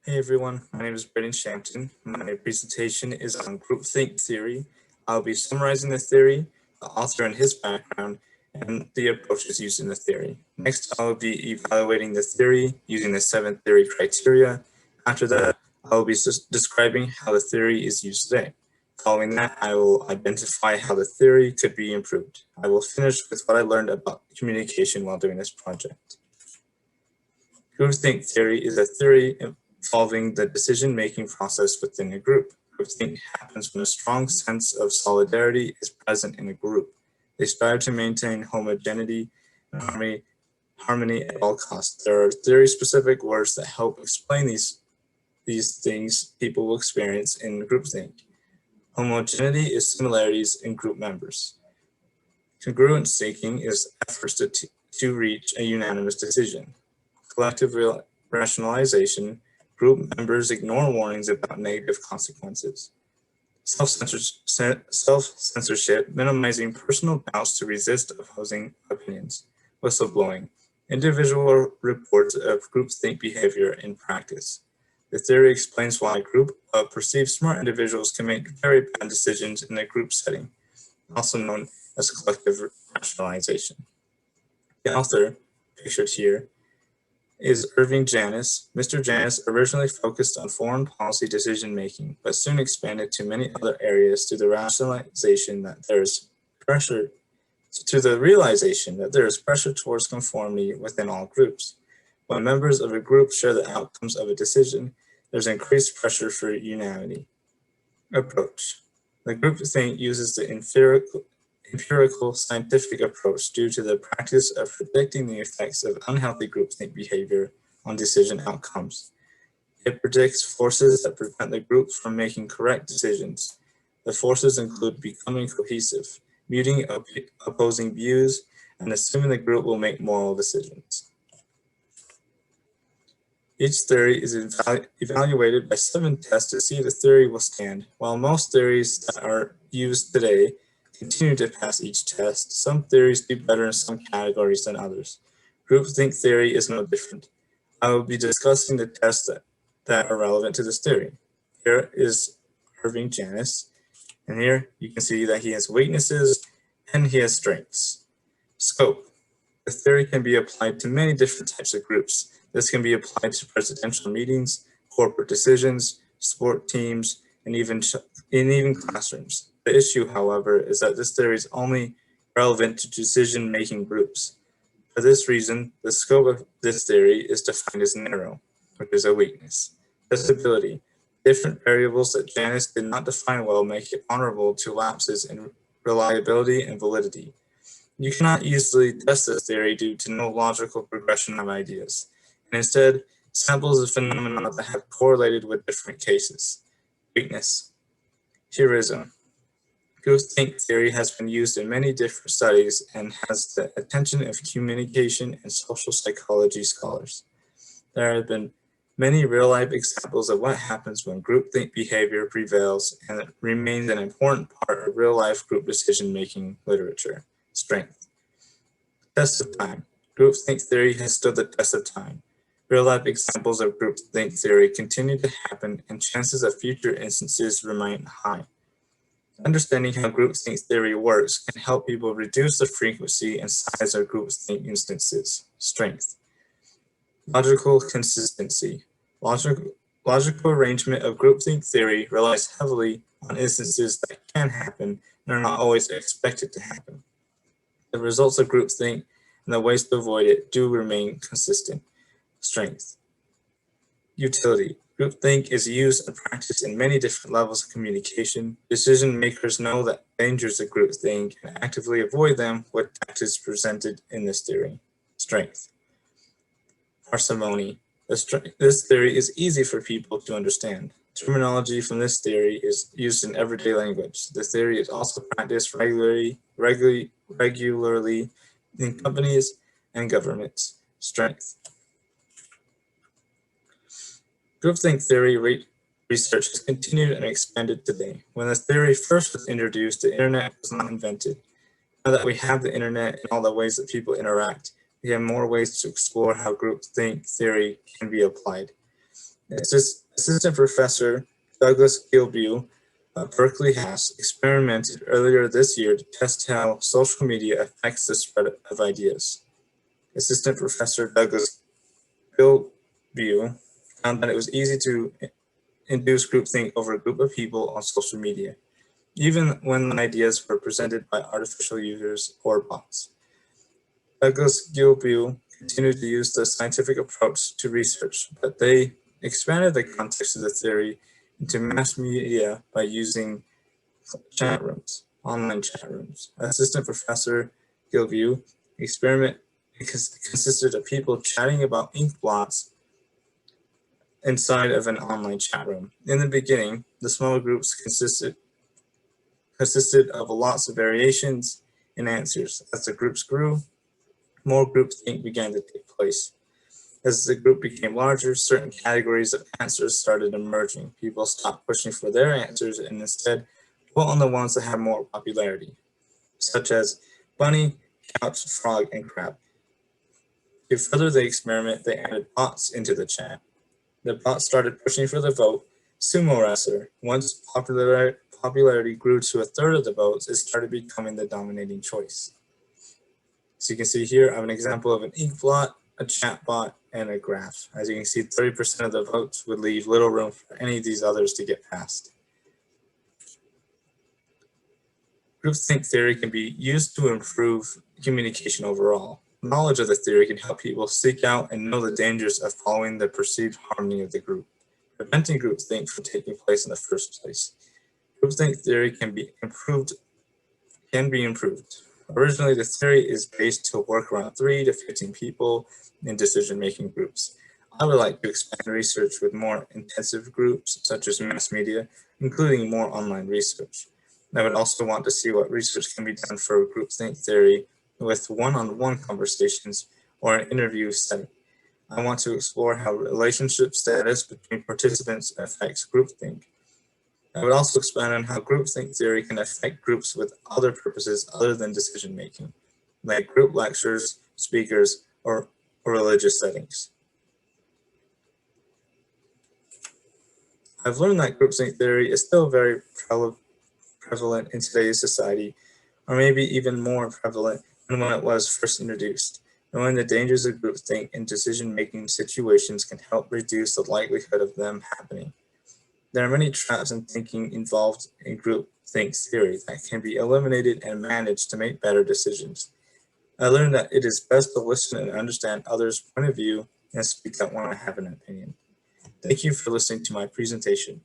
Hey everyone, my name is Braden Shampton. My presentation is on groupthink theory. I'll be summarizing the theory, the author and his background, and the approaches used in the theory. Next, I'll be evaluating the theory using the 7 theory criteria. After that, I will be describing how the theory is used today. Following that, I will identify how the theory could be improved. I will finish with what I learned about communication while doing this project. Groupthink theory is a theory involving the decision-making process within a group. Groupthink happens when a strong sense of solidarity is present in a group. They strive to maintain homogeneity and harmony at all costs. There are theory-specific words that help explain these things people will experience in groupthink. Homogeneity is similarities in group members. Congruent thinking is efforts to reach a unanimous decision. Collective rationalization, group members ignore warnings about negative consequences. Self-censorship, minimizing personal doubts to resist opposing opinions. Whistleblowing, individual reports of groupthink behavior in practice. The theory explains why a group of perceived smart individuals can make very bad decisions in a group setting, also known as collective rationalization. The author, pictured here, is Irving Janis. Mr. Janis originally focused on foreign policy decision-making, but soon expanded to many other areas through the realization that there is pressure towards conformity within all groups. When members of a group share the outcomes of a decision, there's increased pressure for unanimity. Approach. The groupthink uses the empirical scientific approach due to the practice of predicting the effects of unhealthy groupthink behavior on decision outcomes. It predicts forces that prevent the group from making correct decisions. The forces include becoming cohesive, muting opposing views, and assuming the group will make moral decisions. Each theory is evaluated by 7 tests to see if the theory will stand. While most theories that are used today continue to pass each test, some theories do better in some categories than others. Groupthink theory is no different. I will be discussing the tests that are relevant to this theory. Here is Irving Janis, and here you can see that he has weaknesses and he has strengths. Scope. The theory can be applied to many different types of groups. This can be applied to presidential meetings, corporate decisions, sport teams, and even classrooms. The issue, however, is that this theory is only relevant to decision-making groups. For this reason, the scope of this theory is defined as narrow, which is a weakness. Testability. Different variables that Janis did not define well make it vulnerable to lapses in reliability and validity. You cannot easily test this theory due to no logical progression of ideas, and instead, samples of phenomena that have correlated with different cases. Weakness. Heurism. Groupthink theory has been used in many different studies and has the attention of communication and social psychology scholars. There have been many real-life examples of what happens when groupthink behavior prevails, and it remains an important part of real-life group decision-making literature. Strength. Test of time. Groupthink theory has stood the test of time. Real-life examples of groupthink theory continue to happen, and chances of future instances remain high. Understanding how groupthink theory works can help people reduce the frequency and size of groupthink instances. Strength. Logical consistency. Logical arrangement of groupthink theory relies heavily on instances that can happen and are not always expected to happen. The results of groupthink and the ways to avoid it do remain consistent. Strength. Utility. Groupthink is used and practiced in many different levels of communication. Decision makers know the dangers of groupthink and actively avoid them with tactics presented in this theory. Strength. Parsimony. This theory is easy for people to understand. Terminology from this theory is used in everyday language. The theory is also practiced regularly in companies and governments. Strength. Groupthink theory research has continued and expanded today. When the theory first was introduced, the internet was not invented. Now that we have the internet and all the ways that people interact, we have more ways to explore how groupthink theory can be applied. Assistant Professor Douglas Gilview of Berkeley Haas experimented earlier this year to test how social media affects the spread of ideas. Assistant Professor Douglas Gilview found that it was easy to induce groupthink over a group of people on social media, even when ideas were presented by artificial users or bots. Douglas Gilview continued to use the scientific approach to research, but they expanded the context of the theory into mass media by using chat rooms, online chat rooms. Assistant Professor Gilview experiment consisted of people chatting about ink blots inside of an online chat room. In the beginning, the smaller groups consisted of lots of variations in answers. As the groups grew, more groupthink began to take place. As the group became larger, certain categories of answers started emerging. People stopped pushing for their answers and instead vote on the ones that had more popularity, such as bunny, couch, frog, and crab. To further the experiment, they added bots into the chat. The bots started pushing for the vote. Sumo wrestler, once popularity grew to a third of the votes, it started becoming the dominating choice. So you can see here, I have an example of an ink blot, a chat bot, and a graph. As you can see, 30% of the votes would leave little room for any of these others to get past. Groupthink theory can be used to improve communication overall. Knowledge of the theory can help people seek out and know the dangers of following the perceived harmony of the group, preventing groupthink from taking place in the first place. Groupthink theory can be improved. Originally, the theory is based to work around 3 to 15 people in decision-making groups. I would like to expand research with more intensive groups, such as mass media, including more online research. I would also want to see what research can be done for groupthink theory with one-on-one conversations or an interview setting. I want to explore how relationship status between participants affects groupthink. I would also expand on how groupthink theory can affect groups with other purposes other than decision-making, like group lectures, speakers, or religious settings. I've learned that groupthink theory is still very prevalent in today's society, or maybe even more prevalent than when it was first introduced. Knowing the dangers of groupthink in decision-making situations can help reduce the likelihood of them happening. There are many traps in thinking involved in groupthink theory that can be eliminated and managed to make better decisions. I learned that it is best to listen and understand others' point of view and speak up when I have an opinion. Thank you for listening to my presentation.